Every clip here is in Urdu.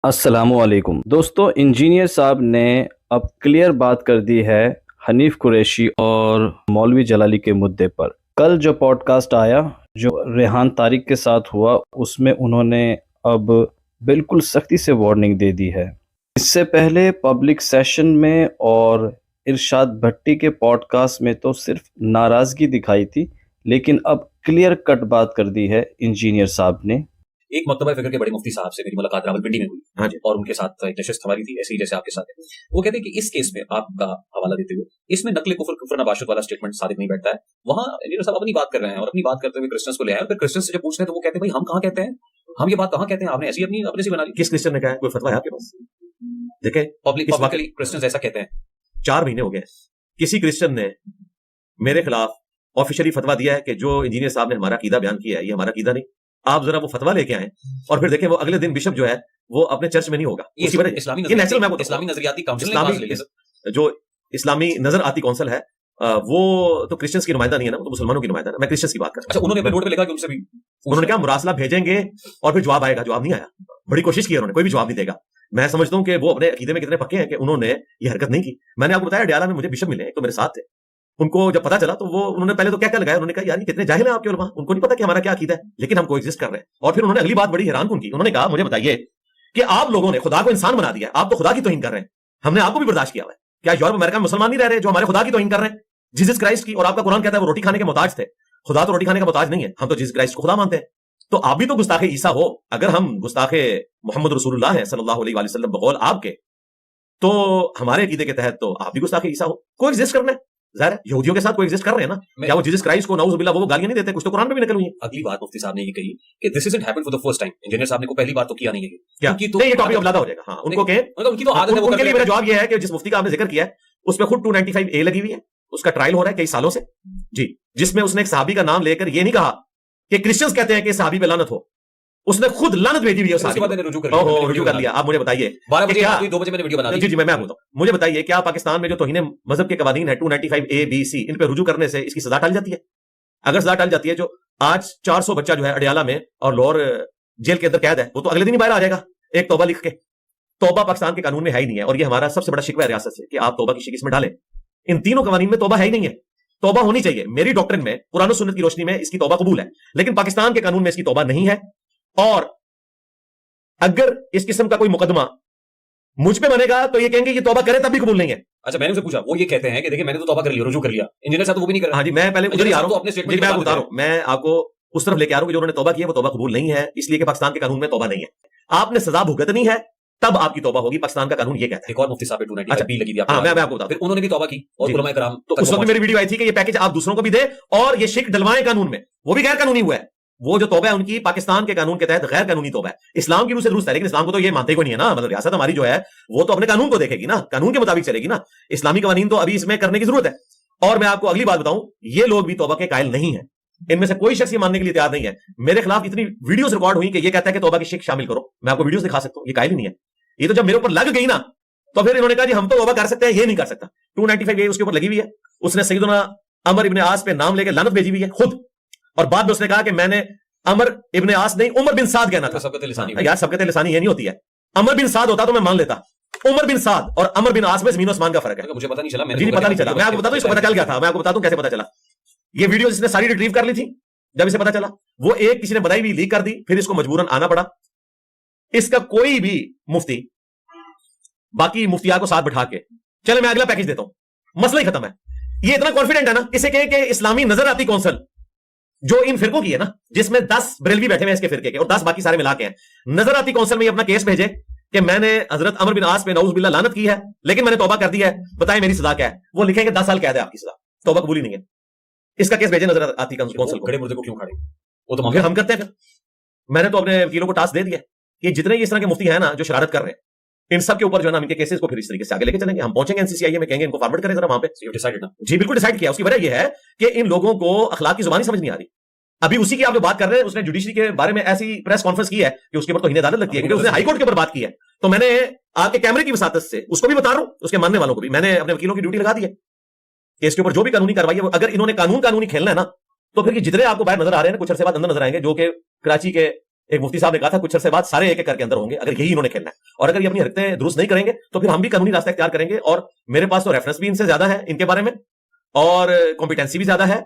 السلام علیکم دوستو، انجینئر صاحب نے اب کلیئر بات کر دی ہے حنیف قریشی اور مولوی جلالی کے مدعے پر۔ کل جو پوڈ کاسٹ آیا جو ریحان طارق کے ساتھ ہوا، اس میں انہوں نے اب بالکل سختی سے وارننگ دے دی ہے۔ اس سے پہلے پبلک سیشن میں اور ارشاد بھٹی کے پوڈ کاسٹ میں تو صرف ناراضگی دکھائی تھی، لیکن اب کلیئر کٹ بات کر دی ہے انجینئر صاحب نے۔ ایک مکتبہ فکر کے بڑے مفتی صاحب سے میری ملاقات راولپنڈی میں ہوئی اور ان کے ساتھ ایک نشست ہماری تھی، ایسے ہی جیسے آپ کے ساتھ ہے۔ وہ کہتے ہیں کہ اس کیس میں آپ کا حوالہ دیتے ہوئے اس میں نقل کفر نباشت والا اسٹیٹمنٹ ثابت نہیں بیٹھتا ہے۔ وہاں انجینئر صاحب اپنی بات کر رہے ہیں اور اپنی بات کرتے ہوئے کرسچنس کو لے آئے، اور پھر کرسچنس سے جب پوچھتے ہیں تو وہ کہتے ہیں بھائی ہم کہاں کہتے ہیں، ہم یہ بات کہاں کہتے ہیں، آپ نے ایسی اپنے سے بنا لی۔ کس کرسچن نے کہا ہے؟ کوئی فتویٰ ہے آپ کے پاس؟ دیکھیں پبلکلی کرسچنز ایسا کہتے ہیں۔ 4 مہینے ہو گئے کسی کرسچن نے میرے خلاف آفیشلی فتویٰ دیا ہے کہ جو انجینئر صاحب نے ہمارا عقیدہ بیان کیا ہے یہ ہمارا عقیدہ نہیں۔ آپ ذرا وہ فتویٰ لے کے آئیں اور پھر دیکھیں وہ اگلے دن بشپ جو ہے وہ اپنے چرچ میں نہیں ہوگا۔ اسلامی نظریاتی کونسل جو اسلامی نظر آتی کونسل ہے وہ تو کرسچنس کی نمائندہ نہیں ہے نا، وہ تو مسلمانوں کی نمائندہ ہے۔ میں کرسچنس کی بات کر رہا ہوں۔ انہوں نے اپنے نوٹ پہ لکھا کہ ان سے بھی انہوں نے کہا مراسلہ بھیجیں گے اور پھر جواب آئے گا۔ جواب نہیں آیا، بڑی کوشش کی انہوں نے، کوئی بھی جواب نہیں دے گا۔ میں سمجھتا ہوں کہ وہ اپنے عقیدے میں کتنے پکے ہیں کہ انہوں نے یہ حرکت نہیں کی۔ میں نے آپ کو بتایا ڈیالہ میں مجھے بشپ ملے تو میرے ساتھ تھے، ان کو جب پتا چلا تو وہ انہوں نے پہلے تو کیا لگایا، انہوں نے کہا یار کتنے جاہل ہیں آپ کے علماء، ان کو نہیں پتا کہ ہمارا کیا عقیدہ ہے، لیکن ہم کو ایگزسٹ کر رہے ہیں۔ اور پھر انہوں نے اگلی بات بڑی حیران کن کی، انہوں نے کہا مجھے بتائیے کہ آپ لوگوں نے خدا کو انسان بنا دیا، آپ تو خدا کی توہین کر رہے ہیں، ہم نے آپ کو بھی برداشت کیا ہوا ہے، کیا یورپ امریکہ میں مسلمان نہیں رہ رہے جو ہمارے خدا کی توہین کر رہے ہیں، جیسس کرائسٹ کی؟ اور آپ کا قرآن کہتا ہے وہ روٹی کھانے کے محتاج تھے، خدا تو روٹی کھانے کا محتاج نہیں ہے، ہم تو جیسس کرائسٹ کو خدا مانتے ہیں۔ تو آپ بھی تو گستاخ عیسیٰ ہو، اگر ہم گستاخ محمد رسول اللہ ہیں صلی اللہ علیہ وآلہ وسلم بقول آپ کے، تو ہمارے عقیدے کے تحت تو آپ بھی گستاخ عیسیٰ ہو۔ کوئی ایگزسٹ کرنا ہے، ظاہر ہے یہودیوں کے ساتھ کوئی ایگزسٹ کر رہے ہیں نا، کیا وہ جیسس کرائسٹ کو نعوذ باللہ وہ گالیاں نہیں دیتے؟ کچھ تو قرآن میں بھی نقل ہوئی ہے۔ اگلی بات مفتی صاحب نے یہ کہی کہ this isn't happen for the first time, engineer صاحب نے کو پہلی بار تو کیا نہیں ہے کیا یہ ٹاپک اب زیادہ ہو جائے گا۔ ہاں ان کو کہیں ان کی تو عادت ہے، ان کے لیے میرا جواب یہ ہے کہ جس مفتی کا آپ نے ذکر کیا ہے اس پہ خود 295A لگی ہوئی ہے، اس کا ٹرائل ہو رہا ہے کئی سالوں سے جی، جس میں اس نے ایک صحابی کا نام لے کر یہ نہیں کہا کہ کرسچنز کہتے ہیں کہ صحابی پہ لعنت ہو، اس نے خود لعنت بھیجی ہوئی ہے، رجوع کر لیا۔ آپ مجھے بتائیے 2 بجے میں نے ویڈیو بنا دی۔ جی میں آپ بتاؤں، مجھے بتائیے کیا پاکستان میں جو توہین مذہب کے قوانین ہے 295A B C ان پہ رجوع کرنے سے اس کی سزا ٹل جاتی ہے؟ اگر سزا ٹل جاتی ہے، جو آج 400 بچہ جو ہے اڈیالہ میں اور لاہور جیل کے اندر قید ہے، وہ تو اگلے دن ہی باہر آ جائے گا ایک توبہ لکھ کے۔ توبہ پاکستان کے قانون میں ہے ہی نہیں ہے، اور یہ ہمارا سب سے بڑا شکوہ ہے ریاست سے کہ آپ توبہ کی شکست میں ڈالیں۔ ان تینوں قوانین میں توبہ ہے ہی نہیں ہے، توبہ ہونی چاہیے۔ میری ڈاکٹرن میں قرآن و سنت کی روشنی میں اس کی توبہ قبول ہے، لیکن پاکستان کے قانون میں اس کی توبہ نہیں ہے۔ اور اگر اس قسم کا کوئی مقدمہ مجھ پہ بنے گا تو یہ کہیں گے یہ توبہ کرے تب بھی قبول نہیں ہے۔ اچھا میں نے ان سے پوچھا، وہ یہ کہتے ہیں کہ دیکھیں میں نے تو توبہ کر لیا، رجوع کر لیا، انجینئر صاحب تو وہ بھی نہیں کر رہے۔ ہاں جی میں پہلے ادھر ہی آ رہا ہوں، میں آپ کو اس طرف لے کے آ رہا ہوں کہ جو انہوں نے توبہ کی ہے وہ توبہ قبول نہیں ہے، اس لیے کہ پاکستان کے قانون میں توبہ نہیں ہے۔ آپ نے سزا بھگتنی ہے تب آپ کی توبہ ہوگی، پاکستان کا قانون یہ کہتا ہے۔ ایک اور مفتی صاحب 295 لگی تھی، میں آپ کو بتا دوں، انہوں نے بھی توبہ کی اور علماء کرام تو اس وقت میری ویڈیو آئی تھی کہ یہ پیکج آپ دوسروں کو بھی دیں اور یہ شک ڈلوائیں قانون میں، وہ بھی غیر قانونی ہوا ہے۔ وہ جو توبہ ہے ان کی پاکستان کے قانون کے تحت غیر قانونی توبہ ہے، اسلام کی روح سے درست ہے، لیکن اسلام کو تو یہ مانتے کوئی نہیں ہے نا، مطلب ریاست ہماری جو ہے وہ تو اپنے قانون کو دیکھے گی نا، قانون کے مطابق چلے گی نا، اسلامی قوانین تو ابھی اس میں کرنے کی ضرورت ہے۔ اور میں آپ کو اگلی بات بتاؤں، یہ لوگ بھی توبہ کے قائل نہیں ہیں، ان میں سے کوئی شخص یہ ماننے کے لیے تیار نہیں ہے۔ میرے خلاف اتنی ویڈیوز ریکارڈ ہوئی کہ یہ کہتا ہے کہ توبہ کی شک شامل کرو، میں آپ کو ویڈیوز دکھا سکتا ہوں، یہ قائل ہی نہیں ہے۔ یہ تو جب میرے اوپر لگ گئی نا تو پھر انہوں نے کہا جی ہم تو توبہ کر سکتے ہیں، یہ نہیں کر سکتا۔ 295A اس کے اوپر لگی ہوئی ہے، اس نے سیدنا عمر ابن عاص پہ نام لے کے لعنت بھیجی ہوئی ہے خود، اور بعد میں اس نے کہا کہ میں نے عمر ابن عاص نہیں عمر بن سعد کہنا تھا۔ یار سبقت لسانی یہ نہیں ہوتی ہے، عمر بن سعد ہوتا تو میں مان لیتا، عمر بن سعد اور عمر بن عاص میں زمین و آسمان کا فرق ہے۔ مجھے پتہ نہیں چلا، جی پتہ نہیں چلا، میں آپ کو بتا دوں اس کو پتہ چل گیا تھا، میں آپ کو بتا دوں کیسے پتہ چلا۔ یہ ویڈیو اس نے ساری ریٹریو کر لی تھی، جب اسے پتہ چلا وہ ایک کسی نے بنائی ہوئی لیک کر دی، پھر اس کو مجبوراً آنا پڑا۔ اس کا کوئی بھی مفتی باقی مفتیات کو ساتھ بٹھا کے چلے میں اگلا پیکج دیتا ہوں، مسئلہ ہی ختم ہے۔ یہ اتنا کانفیڈنٹ ہے نا، اسے کہیں کہ اسلامی نظر آتی کونسل جو ان فرقوں کی ہے نا، جس میں 10 بریلوی بیٹھے ہوئے ہیں اس کے فرقے کے اور 10 باقی سارے ملا کے ہیں، نظر آتی کونسل میں یہ اپنا کیس بھیجے کہ میں نے حضرت عمر بن عاص پہ نعوذ باللہ لعنت کی ہے لیکن میں نے توبہ کر دی ہے، بتائیں میری سزا کیا ہے؟ وہ لکھیں گے 10 سال قید ہے آپ کی سزا، توبہ قبول ہی نہیں ہے۔ اس کا کیس بھیجے نظر آتی کونسل کو۔ کھڑے مردے کو کیوں کھڑے؟ وہ تو پھر ہم کرتے ہیں، میں نے تو اپنے وکیلوں کو ٹاسک دے دیا کہ جتنے اس طرح کے مفتی ہیں نا جو شرارت کر رہے ہیں، ان سب کے اوپر جو ہے نا ان کے کیسز کو پھر اس طریقے سے آگے لے کے چلیں گے، ہم پہنچیں گے NCCI میں، کہیں گے ان کو فارورڈ کریں ذرا وہاں پہ۔ جی بالکل ڈیسائیڈ کیا، اس کی وجہ یہ ہے کہ ان لوگوں کو اخلاق کی زبانی سمجھ نہیں آ رہی۔ ابھی اسی کی آپ جو بات کر رہے ہیں، اس نے جوڈیشری کے بارے میں ایسی پریس کانفرنس کی ہے کہ اس کے اوپر توہین عدالت لگتی ہے، کیونکہ اس نے ہائی کورٹ کے اوپر بات کی ہے۔ تو میں نے آپ کے کیمرے کی وساطت سے اس کو بھی بتا رہا ہوں، اس کے ماننے والوں کو بھی میں نے اپنے وکیلوں کی ڈیوٹی لگا دی ہے کہ اس کے اوپر جو بھی قانونی کاروائی ہے، اگر انہوں نے قانونی کھیلنا ہے نا، تو پھر یہ جتنے آپ کو باہر نظر آ رہے ہیں کچھ عرصے بعد اندر نظر آئیں گے، جو کہ کراچی کے ایک مفتی صاحب نے کہا تھا کچھ عرصے بعد سارے ایک ایک کر کے اندر ہوں گے اگر یہی انہوں نے کھیلنا ہے, اور اگر یہ اپنی حرکتیں درست نہیں کریں گے تو پھر ہم بھی قانونی راستہ اختیار کریں گے. اور میرے پاس تو ریفرنس بھی ان سے زیادہ ہے ان کے بارے میں, اور کمپیٹنسی بھی زیادہ ہے,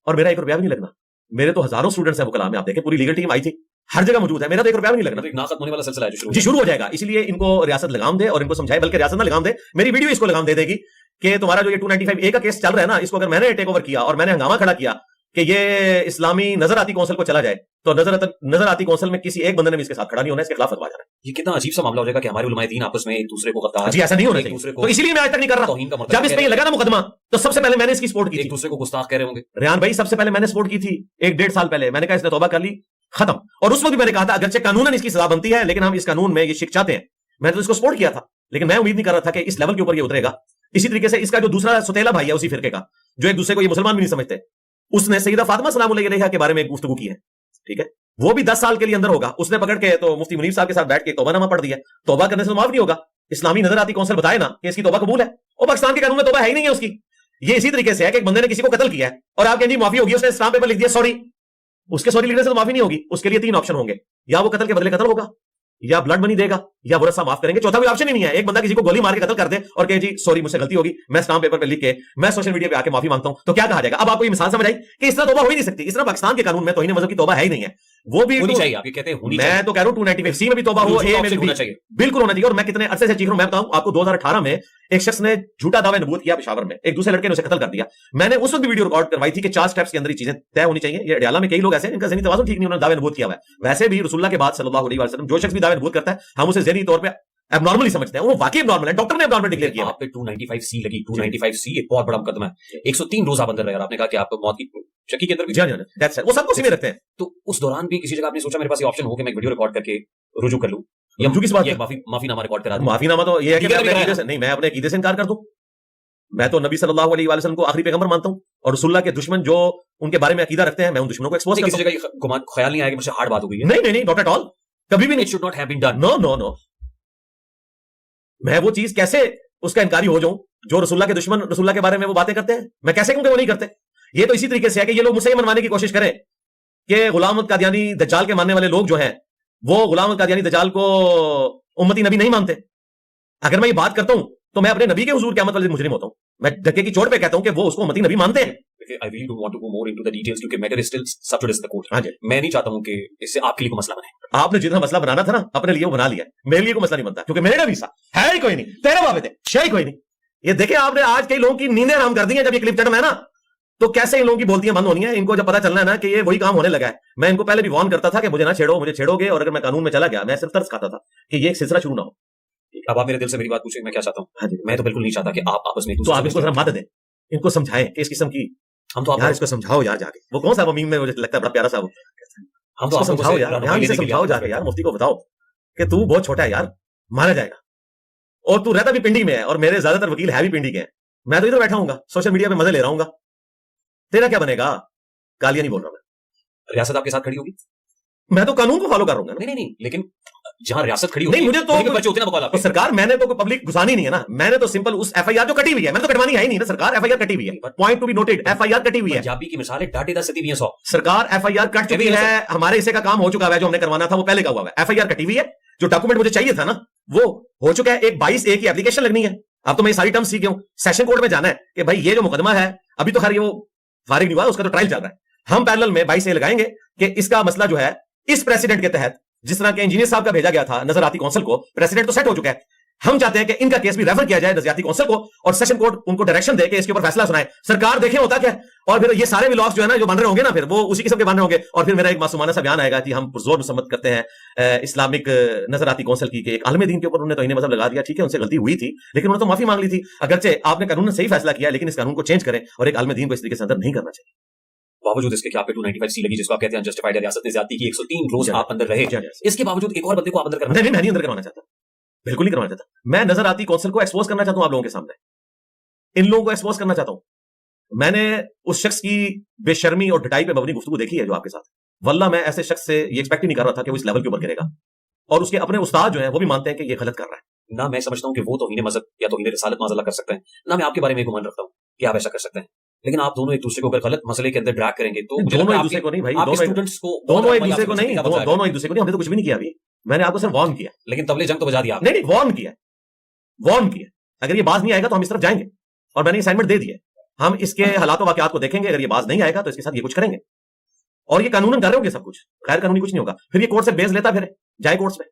اور میرا 1 روپیہ بھی نہیں لگنا. میرے تو ہزاروں اسٹوڈنٹس ہیں وہ کلام میں, آپ دیکھیں پوری لیگل ٹیم آئی تھی, ہر جگہ موجود ہے, میرا تو 1 روپیہ بھی نہیں لگنا. ناقد ہونے والا سلسلہ ہے جی شروع ہو جائے گا. اس لیے ان کو ریاست لگام دے اور ان کو سمجھائے, بلکہ ریاست نہ لگام دے, میری ویڈیو اس کو لگام دے دے گی کہ تمہارا جو یہ 295A کا کیس چل رہا ہے نا, اس کو اگر میں نے ٹیک اوور کیا اور میں نے ہنگامہ کھڑا کیا کہ یہ اسلامی نظراتی کونسل کو چلا جائے, تو نظراتی کونسل میں کسی ایک بندے نے بھی اس کے ساتھ کھڑا نہیں ہونا, اس کے خلاف فتوا جانا ہے. یہ کتنا عجیب سا معاملہ ہو جائے گا کہ ہمارے علماء دین آپس میں ایک دوسرے کو غدار, جی ایسا نہیں ہونا چاہیے. تو اسی لیے میں آج تک نہیں کر رہا. جب اس پہ یہ لگا نا مقدمہ, تو سب سے پہلے میں نے اس کی سپورٹ کی تھی. ایک دوسرے کو گستاخ کہہ رہے ہوں گے ریان بھائی, سب سے پہلے میں نے سپورٹ کی تھی 1-1.5 سال پہلے. میں نے کہا اس نے توبہ کر لی, ختم. اور اس وقت بھی میں نے کہا تھا اگرچہ قانون اس کی سزا بنتی ہے, لیکن ہم اس قانون میں یہ شک چاہتے ہیں. میں نے تو اس کو سپورٹ کیا تھا, لیکن میں امید نہیں کر رہا تھا کہ اس لیول کے اوپر یہ اترے گا. اسی طریقے سے اس کا جو دوسرا ستیلا بھائی ہے اسی فرقے کا, جو ایک دوسرے کو یہ مسلمان بھی نہیں سمجھتے, اس نے سیدہ فاطمہ سلام علیہ علیہا کے بارے میں ایک گفتگو کی ہے, ٹھیک ہے, وہ بھی 10 سال کے لیے اندر ہوگا. اس نے پکڑ کے تو مفتی منیر صاحب کے ساتھ بیٹھ کے توبہ نامہ پڑھ دیا. توبہ کرنے سے معاف نہیں ہوگا. اسلامی نظراتی کونسل بتائے نا کہ اس کی توبہ قبول ہے, اور پاکستان کے قانون میں توبہ ہے ہی نہیں ہے اس کی. یہ اسی طریقے سے ہے کہ ایک بندے نے کسی کو قتل کیا ہے اور آپ کہیں جی معافی ہوگی, اس نے اسٹامپ پیپر لکھ دیا سوری, اس کے سوری لکھنے سے تو معافی نہیں ہوگی. اس کے لیے 3 آپشن ہوں گے, یا وہ قتل کے بدلے قتل ہوگا, یا بلڈ منی دے گا, یا وہ رسا معاف کریں گے. چوتھا کوئی آپشن ہی نہیں ہے. ایک بندہ کسی کو گولی مار کے قتل کر دے اور کہ جی سوری مجھ سے غلطی ہوگی, میں اسٹامپ پیپر پہ لکھ کے میں سوشل میڈیا پہ آ کے معافی مانگتا ہوں, تو کیا کہا جائے گا؟ اب آپ کو یہ مثال سمجھ آئی کہ اس طرح توبہ ہو ہی نہیں سکتی. اس طرح پاکستان کے قانون میں توہین مذہب کی توبہ ہے ہی نہیں ہے. وہ بھی ہونی چاہیے, آپ یہ کہتے ہیں ہونی میں تو کہہ رہا ہوں 295C میں بھی توبہ ہو, اے میں بھی ہونا چاہیے, بالکل ہونا چاہیے. اور میں کتنے عرصے سے چیخ رہا ہوں. میں بتاؤں آپ کو 2018 میں ایک شخص نے جھوٹا دعوی نبوت کیا پشاور میں, ایک دوسرے لڑکے نے اسے قتل کر دیا. میں نے اس وقت بھی ویڈیو ریکارڈ کروائی تھی کہ 4 سٹیپس کے اندر یہ چیزیں طے ہونی چاہیے. یہ اڈیالہ میں کئی لوگ ایسے ہیں جن کا ذہنی توازن ٹھیک نہیں, انہوں نے دعوی نبوت کیا ہوا ہے. ویسے بھی رسول اللہ کے بعد صلی اللہ علیہ وسلم جو شخص بھی دعوی نبوت کرتا ہے ہم اسے ذہنی طور پہ اب نارملی سمجھتے ہیں, وہ واقعی نارمل ہے. ڈاکٹر نے اب نارمل ڈکلیئر کیا. آپ پہ 295C لگی. 295C ایک بہت بڑا مقدمہ ہے. 103 روز آپ اندر رہے, اور آپ نے کہا کہ آپ موت کی چکی کے اندر بھی, وہ سب کو اسی میں رکھتے ہیں. تو اس دوران بھی کسی جگہ آپ نے سوچا میرے پاس یہ آپشن ہو کہ میں ویڈیو ریکارڈ کر کے رجوع کر لوں, یا کس بات معافی نامہ ریکارڈ کرا دوں؟ معافی نامہ تو یہ ہے کہ میں اپنے عقیدے سے نہیں, میں اپنے عقیدے سے انکار کر دوں. میں تو نبی صلی اللہ علیہ وسلم کو آخری پیغمبر مانتا ہوں, اور رسول اللہ کے دشمن جو ان کے بارے میں عقیدہ رکھتے ہیں میں ان دشمنوں کو ایکسپوز کرتا ہوں. کسی جگہ خیال نہیں آیا کہ مجھ سے ہارڈ بات ہو گئی ہے؟ نہیں, ناٹ ایٹ آل, کبھی بھی نہیں. It should not have been done. نو. میں وہ چیز کیسے اس کا انکاری ہو جاؤں جو رسول اللہ کے دشمن رسول اللہ کے بارے میں وہ باتیں کرتے ہیں؟ میں کیسے کہوں کہ وہ نہیں کرتے؟ یہ تو اسی طریقے سے ہے کہ یہ لوگ مجھ سے یہ منوانے کی کوشش کریں کہ غلام احمد قادیانی دجال کے ماننے والے لوگ جو ہیں وہ غلام احمد قادیانی دجال کو امتی نبی نہیں مانتے. اگر میں یہ بات کرتا ہوں تو میں اپنے نبی کے حضور قیامت والے دن مجرم ہوتا ہوں. میں دھکے کی چوٹ پہ کہتا ہوں کہ وہ اس کو امتی نبی مانتے ہیں. I really don't want to go more into the details کیونکہ matter is still sub judice in the court. میں نہیں چاہتا ہوں کہ اس سے آپ کے لیے کوئی مسئلہ بنے. آپ نے جتنا مسئلہ بنانا تھا نا اپنے لیے وہ بنا لیا, میرے لیے کوئی مسئلہ نہیں بنتا کیونکہ میرے نبی صاحب ہے ہی کوئی نہیں, تیرے بابے تھے شے ہی کوئی نہیں. یہ دیکھیں آپ نے آج کئی لوگوں کی نیندیں حرام کر دی ہیں. جب یہ کلپ چڑھنا ہے نا تو کیسے ان لوگوں کی بولتیاں بند ہونی ہیں. ان کو جب پتا چلنا ہے نا کہ یہ وہی کام ہونے لگا ہے. میں ان کو پہلے بھی وارن کرتا تھا کہ مجھے نہ چھیڑو, مجھے چھیڑو گے اور اگر میں قانون میں چلا گیا میں صرف ترس کھاتا تھا کہ یہ ایک سلسلہ شروع نہ ہو. اب آپ میرے دل سے میری بات پوچھیں, میں کیا چاہتا ہوں؟ میں تو بالکل نہیں چاہتا کہ آپ آپس میں, تو آپ اس کو ذرا مدد دیں, ان کو سمجھائیں کہ اس قسم کی, ہم تو یار اس کو سمجھاؤ یار جا کے. وہ کون سا وہ میم میں مجھے لگتا ہے بڑا پیارا سا, ہم تو سمجھاؤ یار, یہاں سے سمجھاؤ جا کے یار, مفتی کو بتاؤ کہ تو بہت چھوٹا ہے یار, مارا جائے گا. اور تو رہتا بھی پنڈی میں ہے اور میرے زیادہ تر وکیل ہے بھی پنڈی کے ہیں. میں تو ادھر بیٹھا ہوں گا سوشل میڈیا پہ مزے لے رہا ہوں گا. تیرا کیا بنے گا؟ گالیاں نہیں بول رہا میں. ریاست آپ کے ساتھ کھڑی ہوگی؟ میں تو قانون کو فالو کر رہا ہوں. نہیں, لیکن جہاں ریاست کھڑی ہوگی نہیں, مجھے تو سرکار میں نے تو پبلک گھسانی نہیں ہے نا. میں نے تو سمپل اس ایف آئی آر جو کٹی ہوئی ہے, میں تو کٹوانی ہے ہی نہیں نا. سرکار ایف آئی آر کٹی ہوئی ہے, point to be noted, F I R کٹی ہوئی ہے. پنجابی کی مثال ہے, ڈاٹے دا ستی 100. سرکار ایف آئی آر کٹ چکی ہے, ہمارے حصے کا کام ہو چکا ہے, جو ہم نے کروانا تھا وہ پہلے کا ہوا ہے. ایف آئی آر کٹی ہوئی ہے, جو ڈاکومنٹ مجھے چاہیے تھا نا وہ ہو چکا ہے. ایک 22A کی اپلیکیشن لگنی ہے. اب تو میں یہ ساری ٹرم سیکھ گیا ہوں. سیشن کورٹ میں جانا ہے کہ بھائی یہ جو مقدمہ ہے ابھی تو خیر یہ وہ فارغ نہیں ہوا, اس کا تو ٹرائل چل رہا ہے. ہم پیرلل میں 22A لگائیں گے کہ اس کا مسئلہ جو ہے اس پریسیڈنٹ کے تحت, جس طرح کے انجینئر صاحب کا بھیجا گیا تھا نظراتی کونسل کو, پریسیڈنٹ تو سیٹ ہو چکا ہے. ہم چاہتے ہیں کہ ان کا کیس بھی ریفر کیا جائے نظریاتی کونسل کو, اور سیشن کورٹ ان کو ڈائریکشن دے کہ اس کے اوپر فیصلہ سنائے. سرکار دیکھیں ہوتا کیا, اور پھر یہ سارے ولاگس جو ہے نا جو بن رہے ہوں گے نا پھر وہ اسی قسم کے بن رہے ہوں گے. اور پھر میرا ایک معصومانہ سا بیان آئے گا کہ ہم زور مسمت کرتے ہیں اسلامک نظراتی کونسل کی کہ ایک عالم دین کے اوپر انہوں نے توہین مذہب لگا دیا. ٹھیک ہے, ان سے غلطی ہوئی تھی لیکن انہوں نے تو معافی مانگ لی تھی. اگرچہ آپ نے قانون نے صحیح فیصلہ کیا لیکن اس قانون کو چینج کریں اور ایک عالم دین کو اس طریقے سے اندر نہیں کرنا چاہیے. باوجود اس کے کہ آپ پہ 295C لگی جس کو آپ کہتے ہیں انجسٹیفائڈ ہے, ریاست نے زیادتی کی, 103 روز آپ اندر رہے, اس کے باوجود ایک اور بندے کو آپ اندر کرنا. نہیں, میں نہیں اندر کروانا چاہتا, بالکل نہیں کروانا چاہتا. میں نظر آتی کونسل کو ایکسپوز کرنا چاہتا ہوں آپ لوگوں کے سامنے, ان لوگوں کو ایکسپوز کرنا چاہتا ہوں. میں نے اس شخص کی بے شرمی اور ڈٹائی پہ مبنی گفتگو دیکھی ہے جو آپ کے ساتھ. واللہ میں ایسے شخص سے یہ ایکسپیکٹ ہی نہیں کر رہا تھا کہ وہ اس لیول کے اوپر کرے گا, اور اس کے اپنے استاد جو ہیں وہ بھی مانتے ہیں کہ یہ غلط کر رہا ہے. نہ میں سمجھتا ہوں کہ وہ توہین مذہب یا توہین رسالت معاذ اللہ کر سکتے ہیں, نہ میں آپ کے بارے میں گمان رکھتا ہوں کہ آپ ایسا کر سکتے ہیں. لیکن آپ دونوں ایک دوسرے کو اگر غلط مسئلے کے اندر ڈریگ کریں گے تو دونوں ایک دوسرے کو نہیں بھائی، اسٹوڈنٹس کو دونوں ایک دوسرے کو نہیں، دونوں ایک دوسرے کو نہیں، ہم نے تو کچھ بھی نہیں کیا ابھی، میں نے آپ کو صرف وارن کیا. لیکن تبلیغ جنگ تو بجا دیا آپ نہیں وارن کیا. اگر یہ باز نہیں آئے گا تو ہم اس طرف جائیں گے، اور میں نے اسائنمنٹ دے دیا. ہم اس کے حالات و واقعات کو دیکھیں گے، اگر یہ باز نہیں آئے گا تو اس کے ساتھ یہ کچھ کریں گے، اور یہ قانون کر رہے ہوں گے سب کچھ، غیر قانونی کچھ نہیں ہوگا. پھر یہ کورٹ سے بیس لیتا پھر جائے کورٹس میں.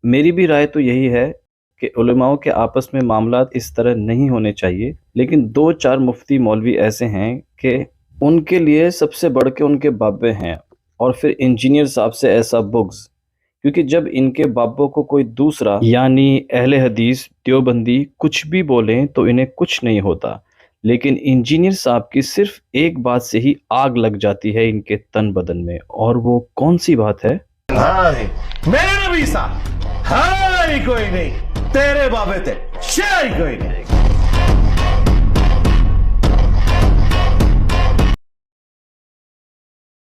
میری بھی رائے تو یہی ہے کہ علماء کے آپس میں معاملات اس طرح نہیں ہونے چاہیے، لیکن 2-4 مفتی مولوی ایسے ہیں کہ ان کے لیے سب سے بڑھ کے ان کے بابے ہیں، اور پھر انجینئر صاحب سے ایسا بغض، کیونکہ جب ان کے بابوں کو کوئی دوسرا یعنی اہل حدیث دیوبندی کچھ بھی بولیں تو انہیں کچھ نہیں ہوتا، لیکن انجینئر صاحب کی صرف ایک بات سے ہی آگ لگ جاتی ہے ان کے تن بدن میں، اور وہ کون سی بات ہے؟ میرے نبی صاحب ہائی کوئی نہیں، تیرے بابے تھے شاہی کوئی نہیں.